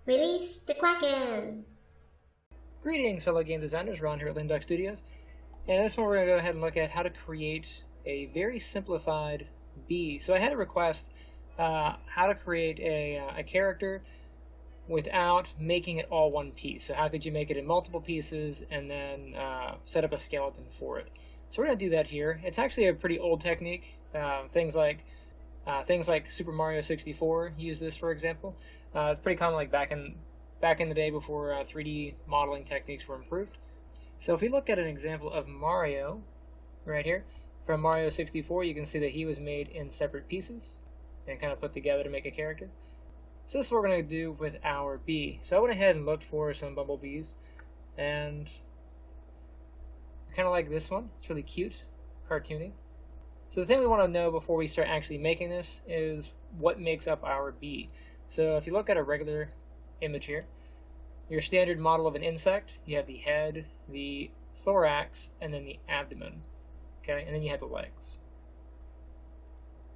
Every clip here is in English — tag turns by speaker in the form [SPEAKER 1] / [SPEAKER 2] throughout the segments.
[SPEAKER 1] Release the Kraken!
[SPEAKER 2] Greetings, fellow game designers. Ron here at Lame Duck Studios. And in this one, we're going to go ahead and look at how to create a very simplified bee. So I had a request how to create a character without making it all one piece. So how could you make it in multiple pieces and then set up a skeleton for it? So we're going to do that here. It's actually a pretty old technique. Things like Super Mario 64 use this, for example. It's pretty common, like back in the day before 3D modeling techniques were improved. So if we look at an example of Mario right here from Mario 64, you can see that he was made in separate pieces and kind of put together to make a character. So this is what we're going to do with our bee. So I went ahead and looked for some bumblebees, and I kind of like this one. It's really cute, cartoony. So the thing we want to know before we start actually making this is what makes up our bee. So if you look at a regular image here, your standard model of an insect, you have the head, the thorax, and then the abdomen. Okay, and then you have the legs.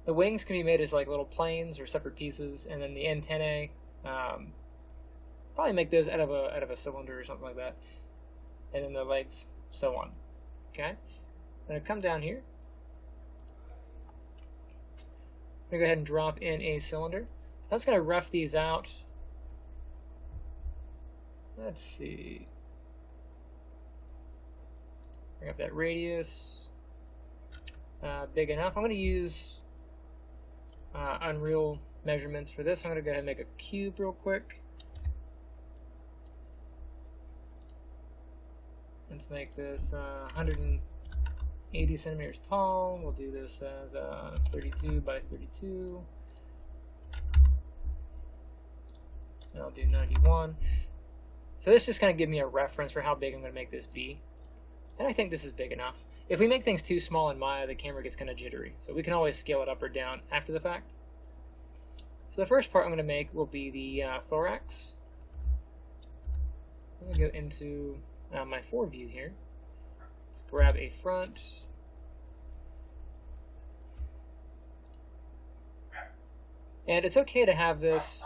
[SPEAKER 2] The wings can be made as like little planes or separate pieces, and then the antennae, probably make those out of a cylinder or something like that, and then the legs, so on. Okay, I'm gonna come down here. I'm gonna go ahead and drop in a cylinder. I'm just gonna rough these out. Let's see. Bring up that radius. Big enough. I'm going to use Unreal measurements for this. I'm going to go ahead and make a cube real quick. Let's make this 180 centimeters tall. We'll do this as 32 by 32. And I'll do 91. So this just kind of gives me a reference for how big I'm going to make this bee. And I think this is big enough. If we make things too small in Maya, the camera gets kind of jittery. So we can always scale it up or down after the fact. So the first part I'm going to make will be the thorax. I'm going to go into my foreview here. Let's grab a front. And it's okay to have this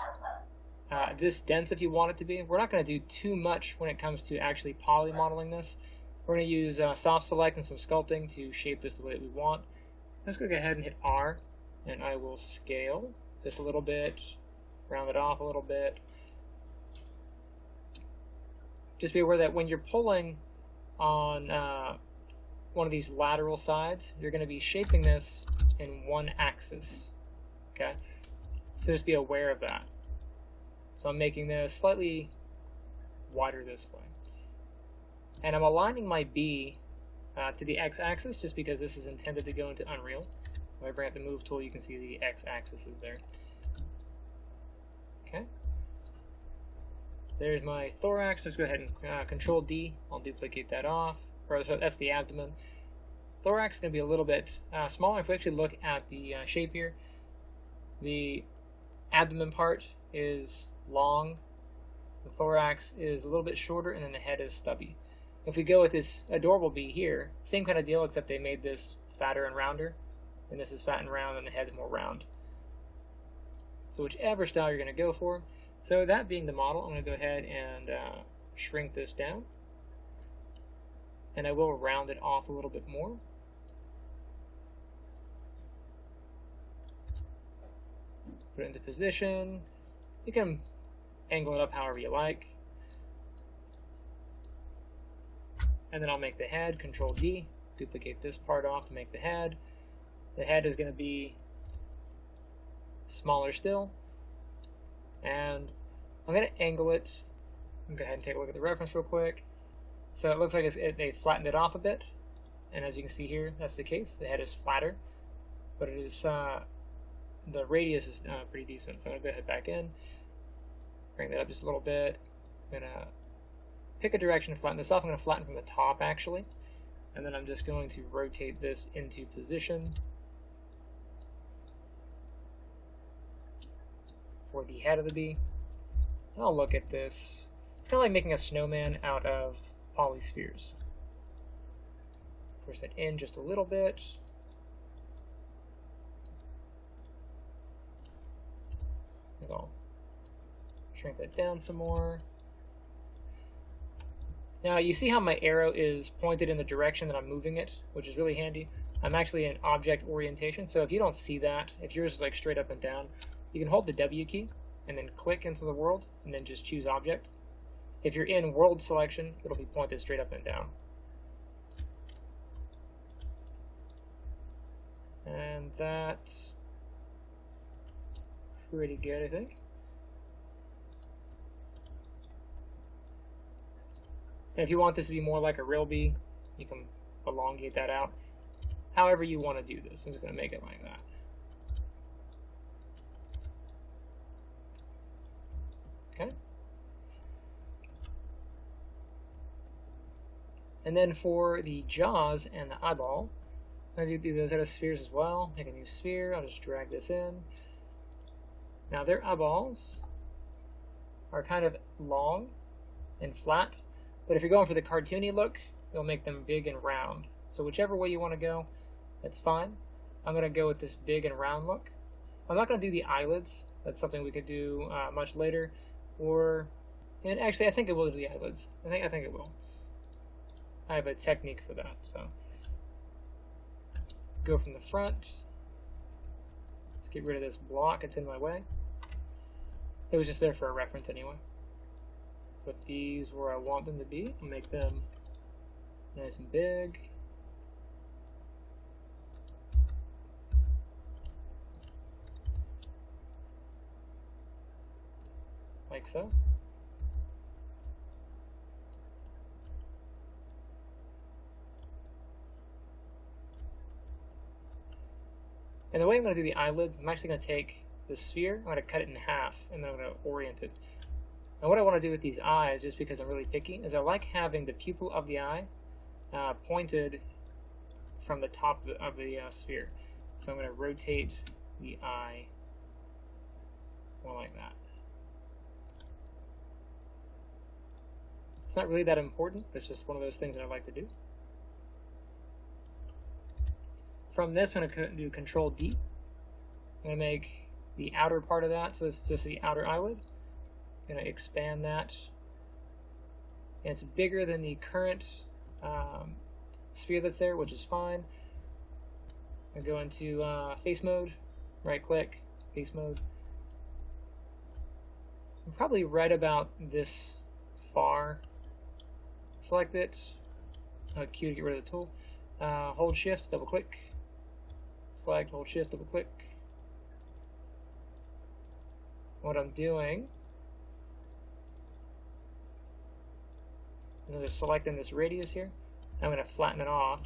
[SPEAKER 2] this dense if you want it to be. We're not going to do too much when it comes to actually poly modeling this. We're going to use soft select and some sculpting to shape this the way that we want. Let's go ahead and hit R, and I will scale just a little bit, round it off a little bit. Just be aware that when you're pulling on one of these lateral sides, you're going to be shaping this in one axis. Okay, so just be aware of that. So I'm making this slightly wider this way. And I'm aligning my bee to the x-axis just because this is intended to go into Unreal. So if I bring up the move tool, you can see the x-axis is there. Okay. So there's my thorax. Let's go ahead and Control D. I'll duplicate that off. So that's the abdomen. Thorax is going to be a little bit smaller. If we actually look at the shape here, the abdomen part is long, the thorax is a little bit shorter, and then the head is stubby. If we go with this adorable bee here, same kind of deal, except they made this fatter and rounder, and this is fat and round, and the head's more round. So whichever style you're going to go for. So that being the model, I'm going to go ahead and shrink this down, and I will round it off a little bit more. Put it into position. You can angle it up however you like. And then I'll make the head, Control D, duplicate this part off to make the head. The head is going to be smaller still. And I'm going to angle it. I'll go ahead and take a look at the reference real quick. So it looks like they flattened it off a bit. And as you can see here, that's the case. The head is flatter, but it is the radius is pretty decent. So I'm going to go ahead back in. Bring that up just a little bit. I'm going to pick a direction to flatten this off. I'm going to flatten from the top, actually. And then I'm just going to rotate this into position for the head of the bee. And I'll look at this. It's kind of like making a snowman out of polyspheres. Push that in just a little bit. I'll Shrink that down some more. Now you see how my arrow is pointed in the direction that I'm moving it, which is really handy. I'm actually in object orientation, so if you don't see that, if yours is like straight up and down, you can hold the W key and then click into the world and then just choose object. If you're in world selection, it'll be pointed straight up and down. And that's pretty good, I think. And if you want this to be more like a real bee, you can elongate that out. However you want to do this. I'm just going to make it like that. Okay. And then for the jaws and the eyeball, I'm going to do those out of spheres as well. Make a new sphere. I'll just drag this in. Now their eyeballs are kind of long and flat, but if you're going for the cartoony look, you'll make them big and round. So whichever way you want to go, that's fine. I'm going to go with this big and round look. I'm not going to do the eyelids. That's something we could do much later. And actually, I think it will do the eyelids. I think it will. I have a technique for that. So go from the front. Let's get rid of this block. It's in my way. It was just there for a reference anyway. Put these where I want them to be. Make them nice and big. Like so. And the way I'm going to do the eyelids, I'm actually going to take the sphere, I'm going to cut it in half, and then I'm going to orient it. And what I want to do with these eyes, just because I'm really picky, is I like having the pupil of the eye pointed from the top of the sphere. So I'm going to rotate the eye more like that. It's not really that important, but it's just one of those things that I like to do. From this, I'm going to do Control D. I'm going to make the outer part of that, so this is just the outer eyelid. I'm going to expand that. And it's bigger than the current sphere that's there, which is fine. I'm going to go into face mode, right click, face mode. I'm probably right about this far. Select it, Q to get rid of the tool. Hold shift, double click. Select, hold shift, double click. What I'm doing, I'm just selecting this radius here. I'm going to flatten it off.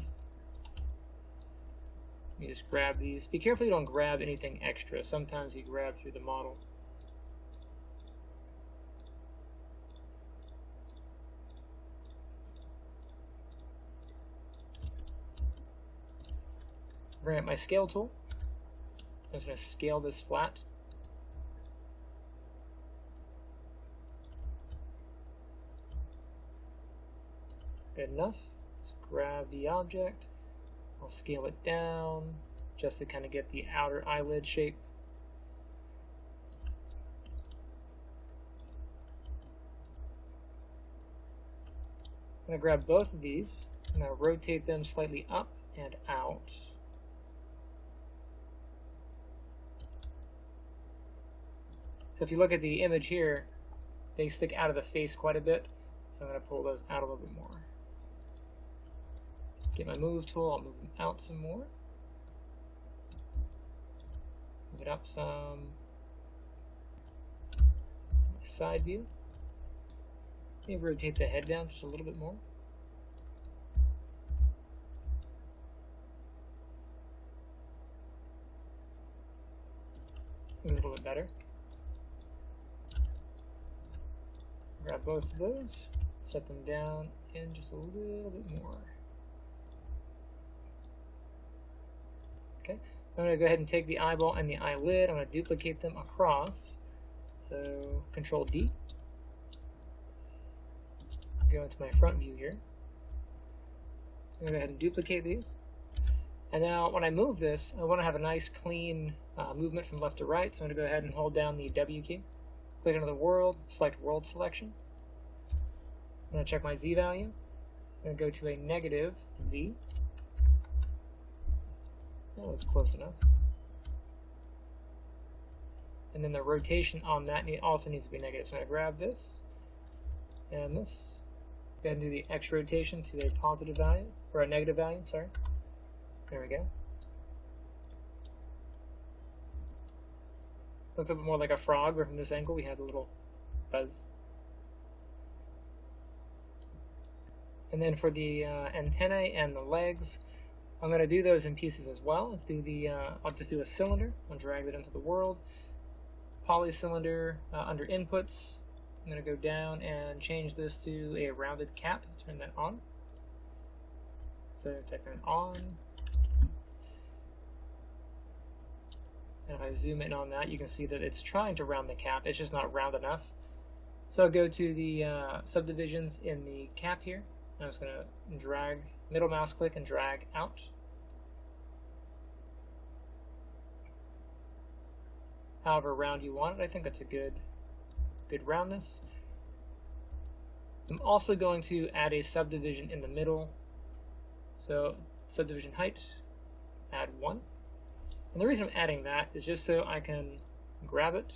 [SPEAKER 2] You just grab these. Be careful you don't grab anything extra. Sometimes you grab through the model. Bring up my scale tool. I'm just going to scale this flat. Good enough. Let's grab the object. I'll scale it down just to kind of get the outer eyelid shape. I'm going to grab both of these. I'm going to rotate them slightly up and out. So if you look at the image here, they stick out of the face quite a bit. So I'm going to pull those out a little bit more. Get my move tool, I'll move them out some more. Move it up some. My side view. Maybe rotate the head down just a little bit more. A little bit better. Grab both of those, set them down in just a little bit more. Okay, I'm going to go ahead and take the eyeball and the eyelid. I'm going to duplicate them across. So Control D. Go into my front view here. I'm going to go ahead and duplicate these. And now when I move this, I want to have a nice clean movement from left to right. So I'm going to go ahead and hold down the W key. click into the world, select world selection. I'm going to check my Z value. I'm going to go to a negative Z. That looks close enough. And then the rotation on that also needs to be negative. So I'm going to grab this and this. Go ahead and do the X rotation to a positive value, or a negative value, sorry. There we go. Looks a bit more like a frog, where from this angle we had a little buzz. And then for the antennae and the legs, I'm going to do those in pieces as well. Let's do the, I'll just do a cylinder. I'll drag that into the world. Poly cylinder under inputs. I'm going to go down and change this to a rounded cap. Turn that on. So type in on. And if I zoom in on that, you can see that it's trying to round the cap. It's just not round enough. So I'll go to the subdivisions in the cap here. I'm just going to drag, middle mouse click and drag out. However round you want it. I think that's a good roundness. I'm also going to add a subdivision in the middle. So subdivision height, add 1. And the reason I'm adding that is just so I can grab it,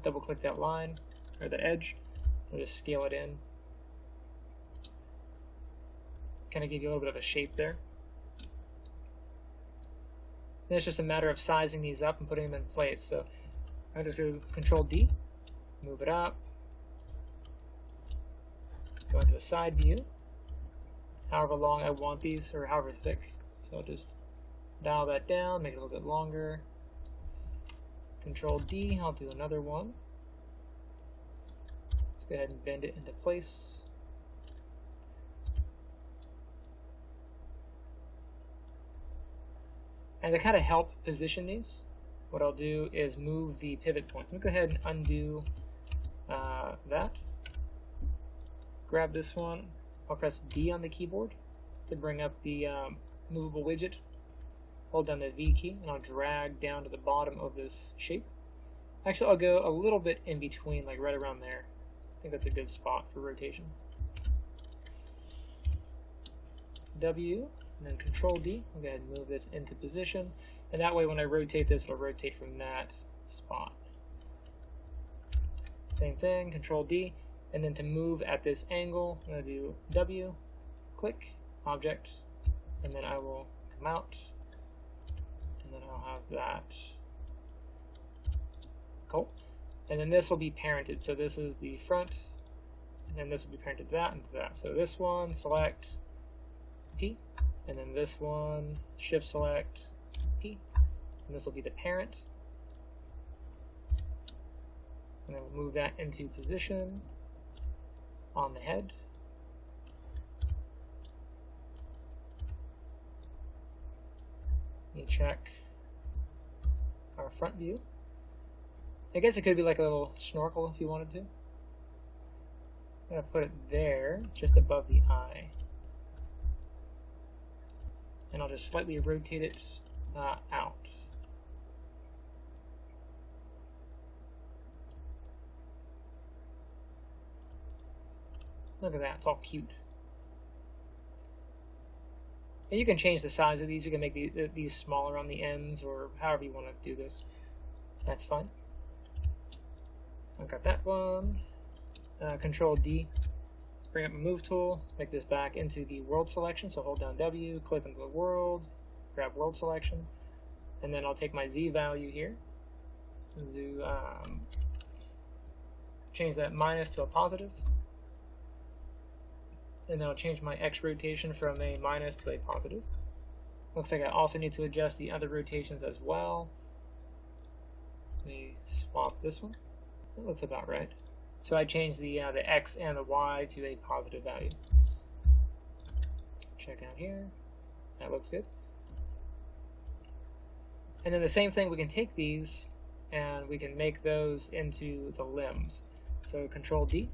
[SPEAKER 2] double click that line, or the edge, and just scale it in. Kind of give you a little bit of a shape there. Then it's just a matter of sizing these up and putting them in place. So I just do Control D, move it up, go into a side view, however long I want these, or however thick. So I'll just dial that down, make it a little bit longer. Control D, I'll do another one. Let's go ahead and bend it into place. And to kind of help position these, what I'll do is move the pivot points. Let me go ahead and undo that. Grab this one. I'll press D on the keyboard to bring up the movable widget. Hold down the V key, and I'll drag down to the bottom of this shape. Actually, I'll go a little bit in between, like right around there. I think that's a good spot for rotation. W, and then Control D. I'll go ahead and move this into position. And that way, when I rotate this, it'll rotate from that spot. Same thing, Control D. And then to move at this angle, I'm going to do W, click, object, and then I will come out. And then I'll have that. Cool. And then this will be parented. So this is the front, and then this will be parented that and that. So this one, select P, and then this one, shift select P, and this will be the parent. And then we'll move that into position on the head. Let me check our front view. I guess it could be like a little snorkel if you wanted to. I'm going to put it there, just above the eye. And I'll just slightly rotate it out. Look at that, it's all cute. And you can change the size of these. You can make these smaller on the ends, or however you want to do this. That's fine. I've got that one. Control D. Bring up my move tool. Make this back into the world selection. So hold down W, click into the world, grab world selection, and then I'll take my Z value here and do change that minus to a positive. And then I'll change my X rotation from a minus to a positive. Looks like I also need to adjust the other rotations as well. Let me swap this one. That looks about right. So I changed the X and the Y to a positive value. Check out here. That looks good. And then the same thing, we can take these and we can make those into the limbs. So Control D.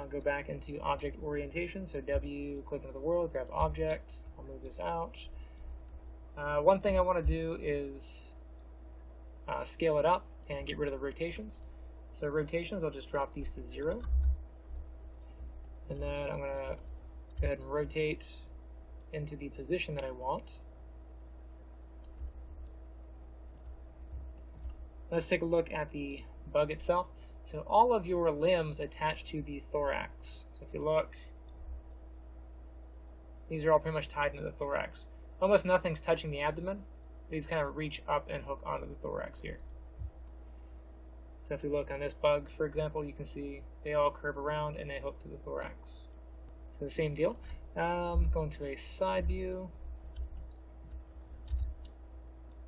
[SPEAKER 2] Go back into object orientation. So W, click into the world, grab object. I'll move this out. One thing I want to do is scale it up and get rid of the rotations. So rotations, I'll just drop these to 0. And then I'm going to go ahead and rotate into the position that I want. Let's take a look at the bug itself. So all of your limbs attach to the thorax. So if you look, these are all pretty much tied into the thorax. Almost nothing's touching the abdomen. These kind of reach up and hook onto the thorax here. So if we look on this bug, for example, you can see they all curve around and they hook to the thorax. So the same deal. Going to a side view.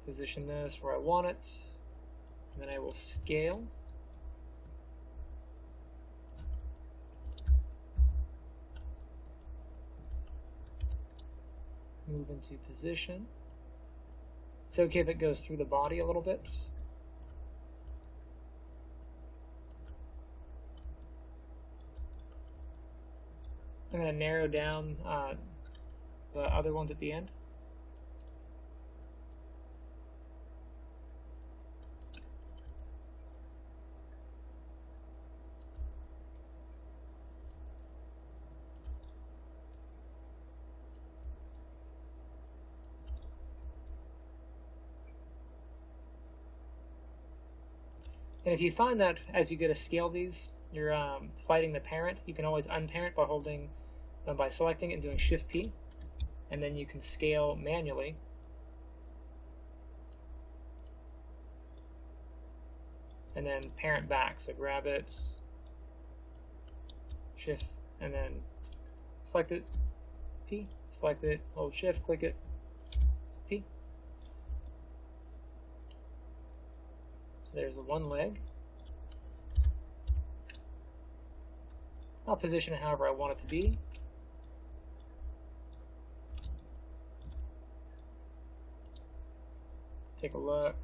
[SPEAKER 2] Position this where I want it. And then I will scale. Move into position. It's okay if it goes through the body a little bit. I'm going to narrow down the other ones at the end. And if you find that as you go to scale these, you're fighting the parent, you can always unparent by selecting it and doing Shift P, and then you can scale manually. And then parent back. So grab it, Shift, and then select it, P, select it, hold Shift, click it, P. So there's the one leg. I'll position it however I want it to be. Let's take a look.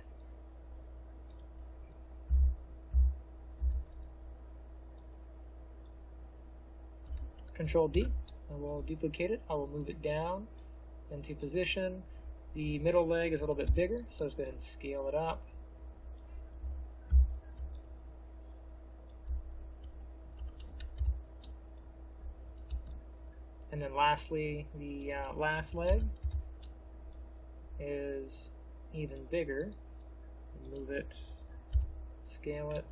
[SPEAKER 2] Control D. I will duplicate it. I will move it down into position. The middle leg is a little bit bigger, so let's go ahead and scale it up. And then lastly, the last leg is even bigger. Move it, scale it.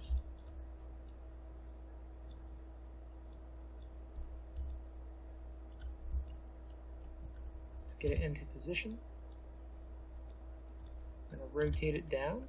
[SPEAKER 2] Let's get it into position. I'm going to rotate it down.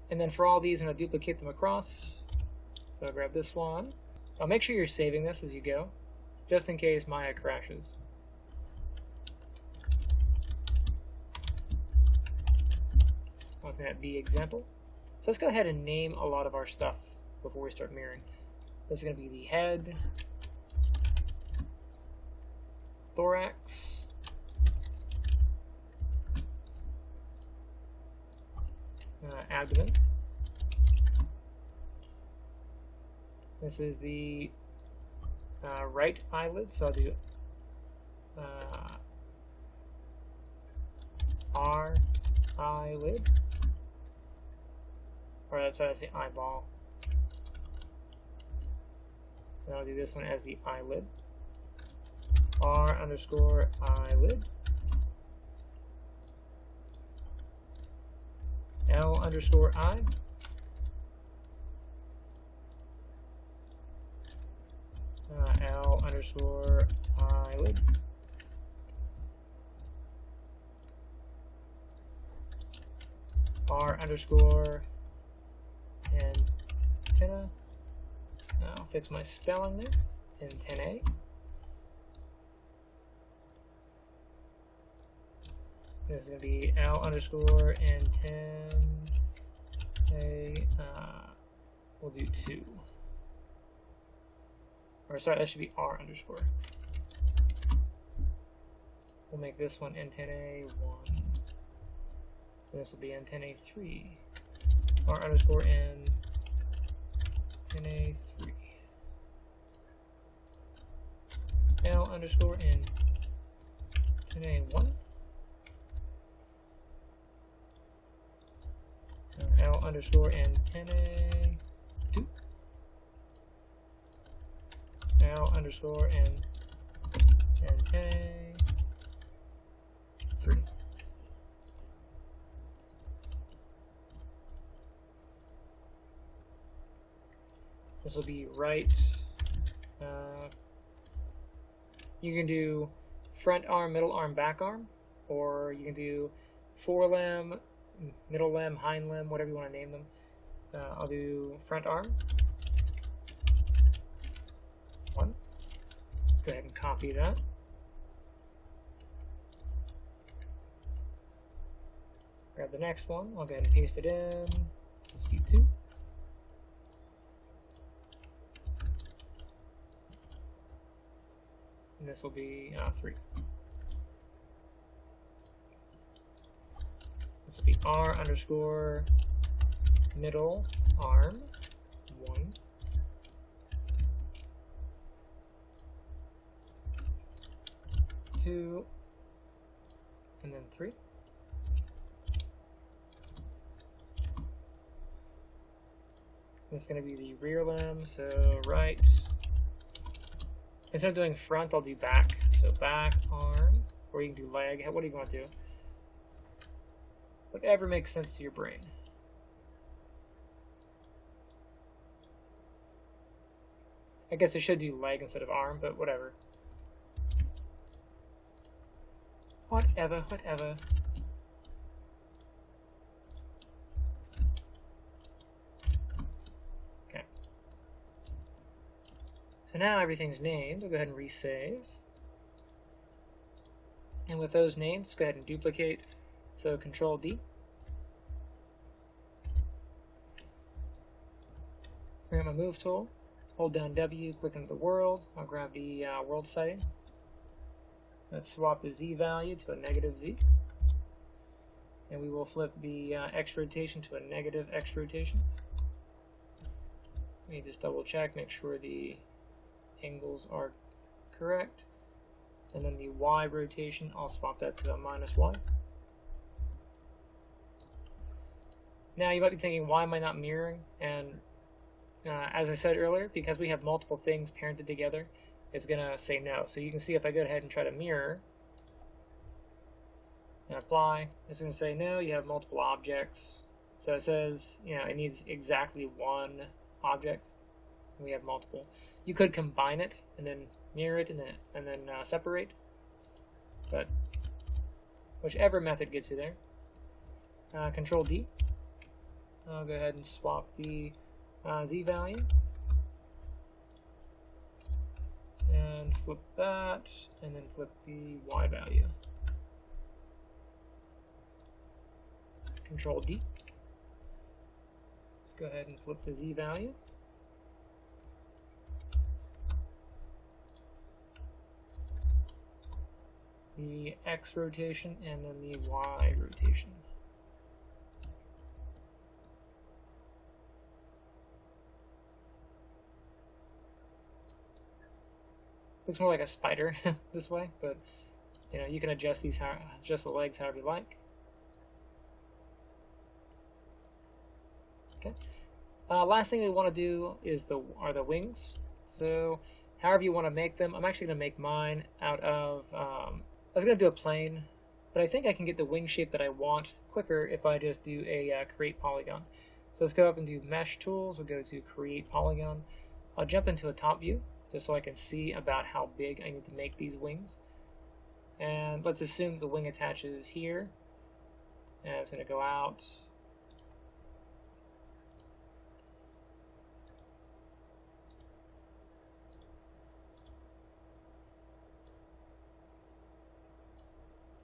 [SPEAKER 2] And then for all these, I'm going to duplicate them across. So I'll grab this one. I'll make sure you're saving this as you go, just in case Maya crashes. Wasn't that the example? So let's go ahead and name a lot of our stuff before we start mirroring. This is going to be the head, thorax, abdomen. This is the right eyelid, so I'll do R eyelid, or that's why I say eyeball. And I'll do this one as the eyelid. R underscore eyelid. L underscore I. L underscore eyelid. R underscore antenna. I'll fix my spelling there. Antennae. This is going to be L underscore and 10. We'll do 2. Or sorry, that should be R underscore. We'll make this one N10A 1. And this will be N10A 3. R underscore N10A 3. L underscore N10A 1. L underscore N10A 2. L underscore N10A 3. This will be right. You can do front arm, middle arm, back arm, or you can do forelimb, middle limb, hind limb, whatever you want to name them. I'll do front arm. 1. Let's go ahead and copy that. Grab the next one. I'll go ahead and paste it in. This will be 2. And this will be 3. This will be R underscore middle arm 1. 2, and then 3. This is going to be the rear limb, so right. Instead of doing front, I'll do back. So back arm, or you can do leg. What do you want to do? Whatever makes sense to your brain. I guess I should do leg instead of arm, but whatever. Whatever. Okay. So now everything's named. We'll go ahead and resave. And with those names, go ahead and duplicate. So Control D. Grab my move tool. Hold down W, click into the world. I'll grab the world setting. Let's swap the Z value to a negative Z. And we will flip the X rotation to a negative X rotation. Let me just double check, make sure the angles are correct. And then the Y rotation, I'll swap that to a minus Y. Now you might be thinking, why am I not mirroring? And as I said earlier, because we have multiple things parented together, it's going to say no. So you can see if I go ahead and try to mirror and apply, it's going to say no, you have multiple objects. So it says, it needs exactly one object. We have multiple. You could combine it and then mirror it and then separate. But whichever method gets you there. Control D. I'll go ahead and swap the Z value. And flip that, and then flip the Y value. Control D. Let's go ahead and flip the Z value. The X rotation, and then the Y rotation. Looks more like a spider this way, but you can adjust adjust the legs however you like. Okay. Last thing we want to do is are the wings. So, however you want to make them, I'm actually going to make mine out of. I was going to do a plane, but I think I can get the wing shape that I want quicker if I just do a create polygon. So let's go up and do mesh tools. We'll go to create polygon. I'll jump into a top view, just so I can see about how big I need to make these wings. And let's assume the wing attaches here, and it's going to go out.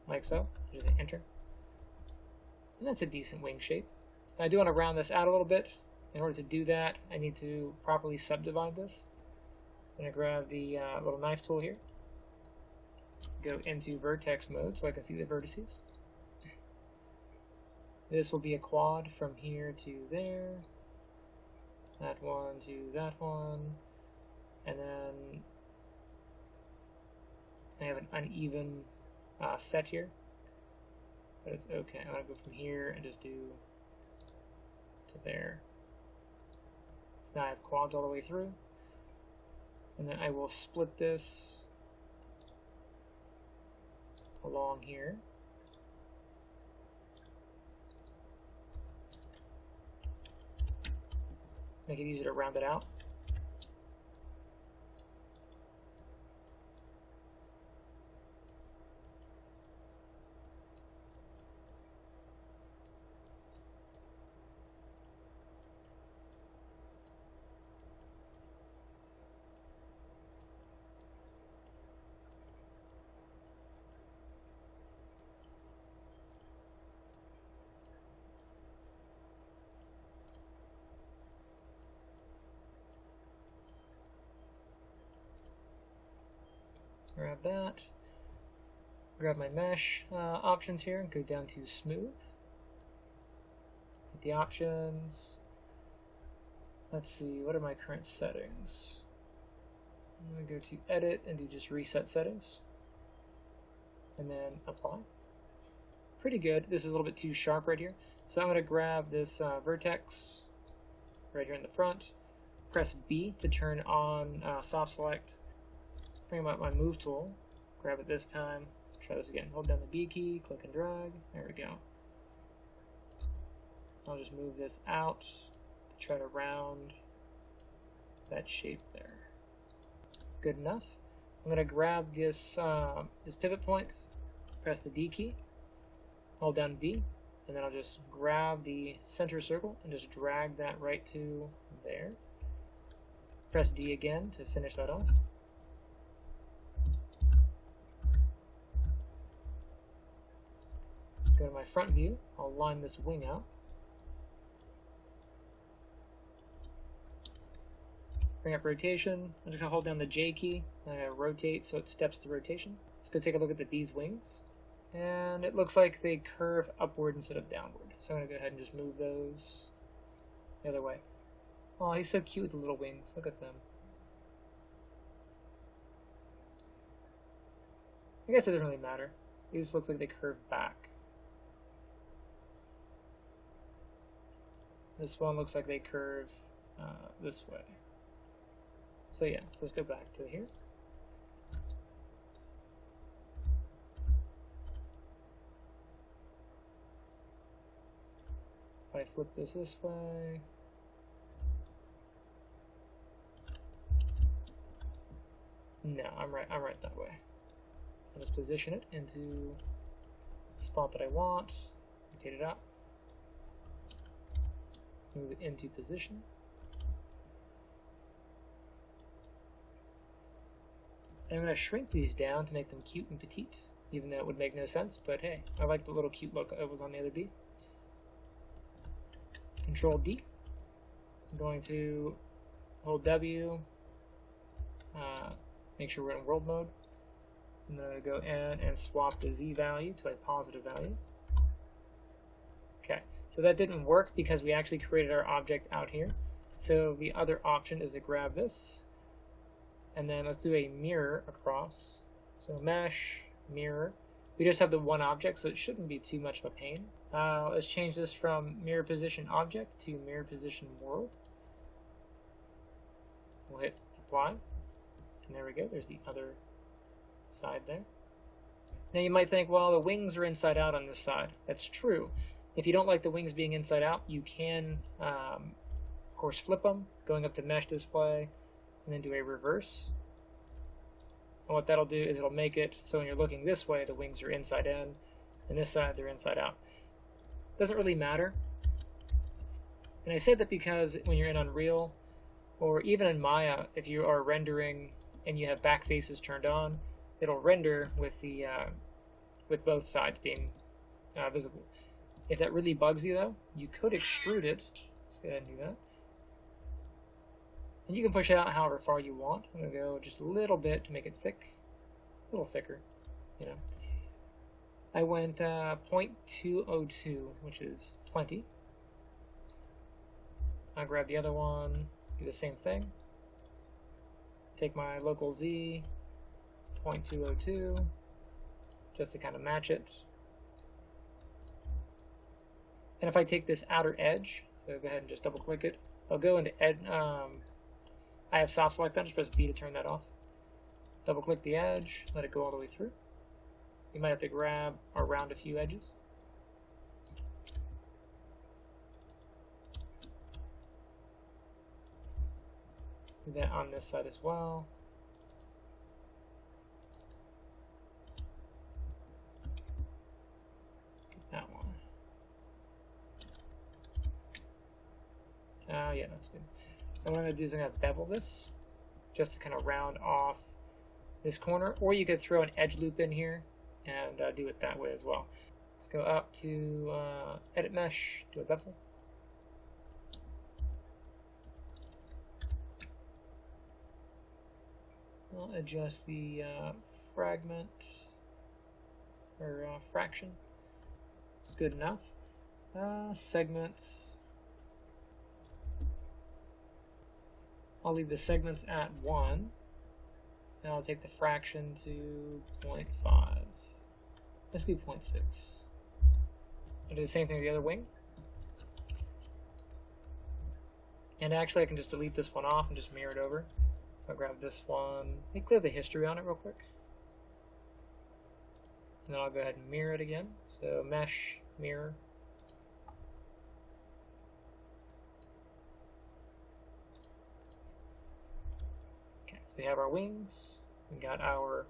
[SPEAKER 2] like so. Just hit enter. And that's a decent wing shape. I do want to round this out a little bit. In order to do that, I need to properly subdivide this. I'm going to grab the little knife tool here. Go into vertex mode so I can see the vertices. This will be a quad from here to there. That one to that one. And then I have an uneven set here. But it's okay. I'm going to go from here and just do to there. So now I have quads all the way through. And then I will split this along here. Make it easier to round it out. Grab that. Grab my mesh options here and go down to smooth. Hit the options. Let's see, what are my current settings? I'm going to go to edit and do just reset settings. And then apply. Pretty good. This is a little bit too sharp right here. So I'm going to grab this vertex right here in the front. Press B to turn on soft select. Bring up my move tool, grab it this time, try this again. Hold down the B key, click and drag, there we go. I'll just move this out to try to round that shape there. Good enough. I'm going to grab this, this pivot point, press the D key, hold down V, and then I'll just grab the center circle and just drag that right to there. Press D again to finish that off. Go to my front view, I'll line this wing out. Bring up rotation, I'm just going to hold down the J key, and rotate so it steps to rotation. Let's go take a look at the bee's wings. And it looks like they curve upward instead of downward. So I'm going to go ahead and just move those the other way. Oh, he's so cute with the little wings, look at them. I guess it doesn't really matter. These look like they curve back. This one looks like they curve this way. So yeah, so let's go back to here. If I flip this way, no, I'm right that way. I'll just position it into the spot that I want, rotate it up. Move it into position. And I'm going to shrink these down to make them cute and petite, even though it would make no sense, but hey, I like the little cute look that was on the other bee. Control D. I'm going to hold W, make sure we're in world mode. I'm going to go in and swap the Z value to a positive value. Okay. So that didn't work because we actually created our object out here. So the other option is to grab this, and then let's do a mirror across. So mesh, mirror. We just have the one object, so it shouldn't be too much of a pain. Let's change this from mirror position object to mirror position world. We'll hit apply, and there we go. There's the other side there. Now you might think, well, the wings are inside out on this side. That's true. If you don't like the wings being inside out, you can, of course, flip them, going up to mesh display, and then do a reverse. And what that'll do is it'll make it so when you're looking this way, the wings are inside in, and this side, they're inside out. Doesn't really matter. And I say that because when you're in Unreal, or even in Maya, if you are rendering and you have back faces turned on, it'll render with the with both sides being visible. If that really bugs you though, you could extrude it. Let's go ahead and do that. And you can push it out however far you want. I'm going to go just a little bit to make it thick. A little thicker, you know. I went 0.202, which is plenty. I'll grab the other one, do the same thing. Take my local Z, 0.202, just to kind of match it. And if I take this outer edge, so go ahead and just double click it, I'll go into I have soft select on, just press B to turn that off. Double click the edge, let it go all the way through. You might have to grab or round a few edges. Do that on this side as well. Get that one. Yeah, that's good. And what I'm going to do is I'm going to bevel this just to kind of round off this corner, or you could throw an edge loop in here and do it that way as well. Let's go up to Edit Mesh, do a bevel. I'll adjust the fragment or fraction. It's good enough. Segments. I'll leave the segments at 1. And I'll take the fraction to 0.5. Let's do 0.6. I'll do the same thing with the other wing. And actually I can just delete this one off and just mirror it over. So I'll grab this one. Let me clear the history on it real quick. And then I'll go ahead and mirror it again. So mesh, mirror. Okay, so we have our wings. We got our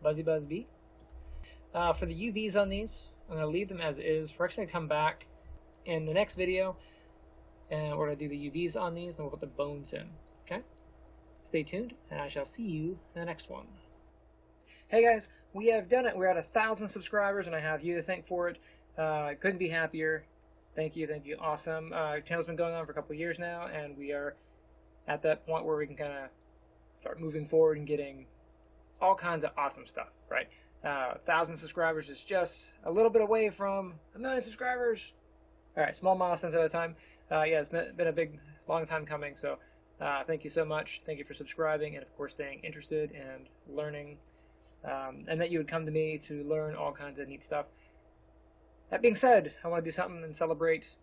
[SPEAKER 2] Buzzy Buzz Bee. For the UVs on these, I'm going to leave them as is. We're actually going to come back in the next video and we're going to do the UVs on these and we'll put the bones in. Okay? Stay tuned, and I shall see you in the next one. Hey guys, we have done it. We're at 1,000 subscribers, and I have you to thank for it. Couldn't be happier. Thank you, awesome. Channel's been going on for a couple of years now, and we are at that point where we can kind of start moving forward and getting all kinds of awesome stuff, right? 1,000 subscribers is just a little bit away from 1 million subscribers. All right, small milestones at a time. Yeah, it's been a big, long time coming, so thank you so much. Thank you for subscribing and, of course, staying interested and learning, and that you would come to me to learn all kinds of neat stuff. That being said, I want to do something and celebrate.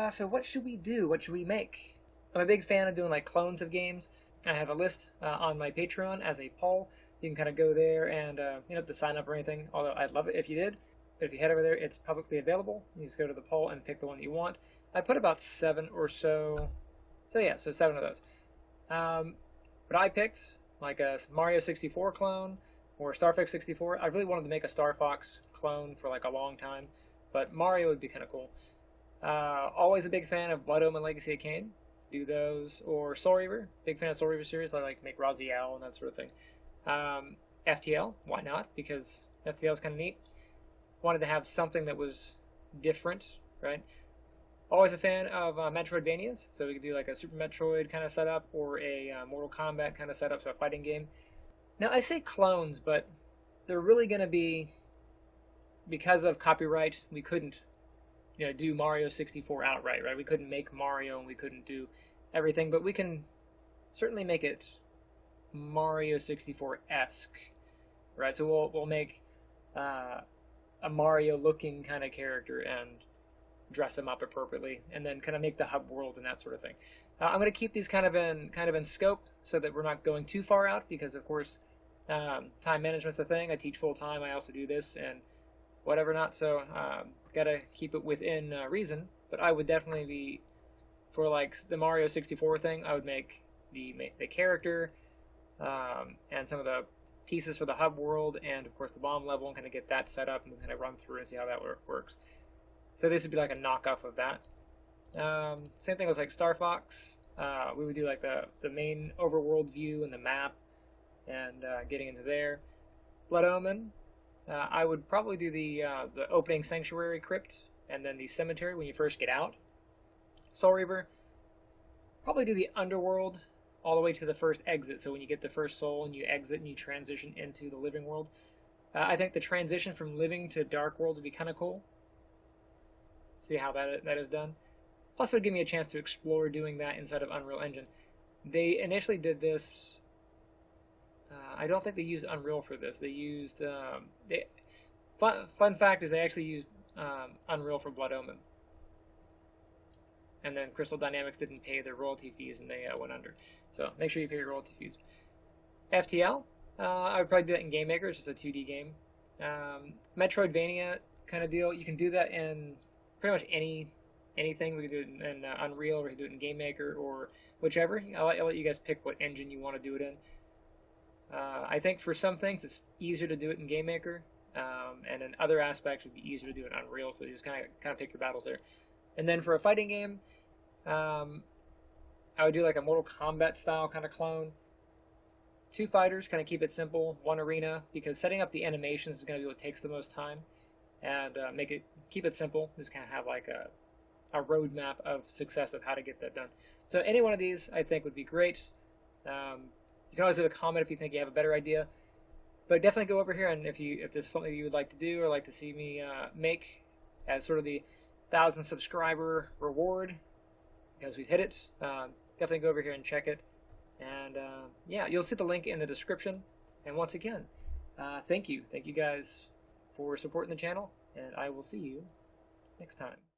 [SPEAKER 2] So what should we do? What should we make? I'm a big fan of doing like clones of games. I have a list on my Patreon as a poll. You can kind of go there and you don't have to sign up or anything, although I'd love it if you did. But if you head over there, it's publicly available. You just go to the poll and pick the one that you want. I put about 7 or so. So yeah, so 7 of those. But I picked like a Mario 64 clone or Star Fox 64. I really wanted to make a Star Fox clone for like a long time, but Mario would be kind of cool. Always a big fan of Blood Omen Legacy of Kain. Do those. Or Soul Reaver. Big fan of Soul Reaver series. I like make Raziel and that sort of thing. FTL, why not? Because FTL is kind of neat. Wanted to have something that was different, right? Always a fan of Metroidvanias, so we could do like a Super Metroid kind of setup or a Mortal Kombat kind of setup, so a fighting game. Now, I say clones, but they're really going to be, because of copyright, we couldn't do Mario 64 outright, right? We couldn't make Mario and we couldn't do everything, but we can certainly make it Mario 64-esque, right? So we'll make a Mario-looking kind of character and dress them up appropriately, and then kind of make the hub world and that sort of thing. I'm going to keep these kind of in scope so that we're not going too far out, because of course time management's a thing. I teach full time. I also do this and whatever not. So gotta keep it within reason. But I would definitely be, for like the Mario 64 thing, I would make the character and some of the pieces for the hub world and of course the bomb level, and kind of get that set up and kind of run through and see how that works. So this would be like a knockoff of that. Same thing with like Star Fox. We would do like the main overworld view and the map and getting into there. Blood Omen, I would probably do the opening sanctuary crypt and then the cemetery when you first get out. Soul Reaver, probably do the underworld all the way to the first exit. So when you get the first soul and you exit and you transition into the living world. I think the transition from living to dark world would be kind of cool. See how that is done. Plus, it would give me a chance to explore doing that inside of Unreal Engine. They initially did this. I don't think they used Unreal for this. They used. Fun fact is they actually used Unreal for Blood Omen. And then Crystal Dynamics didn't pay their royalty fees and they went under. So make sure you pay your royalty fees. FTL, I would probably do that in Game Maker. It's just a 2D game. Metroidvania kind of deal. You can do that in pretty much anything. We can do it in Unreal, we can do it in Game Maker, or whichever. I'll let you guys pick what engine you want to do it in. I think for some things it's easier to do it in Game Maker, and in other aspects it would be easier to do it in Unreal. So you just kind of pick your battles there. And then for a fighting game, I would do like a Mortal Kombat style kind of clone. 2 fighters, kind of keep it simple. 1 arena, because setting up the animations is going to be what takes the most time, and keep it simple. Just kind of have like a roadmap of success of how to get that done. So any one of these I think would be great. You can always leave a comment if you think you have a better idea. But definitely go over here, and if this is something you would like to do or like to see me make as sort of the 1,000 subscriber reward, because we've hit it, definitely go over here and check it. And yeah, you'll see the link in the description. And once again, thank you guys for supporting the channel, and I will see you next time.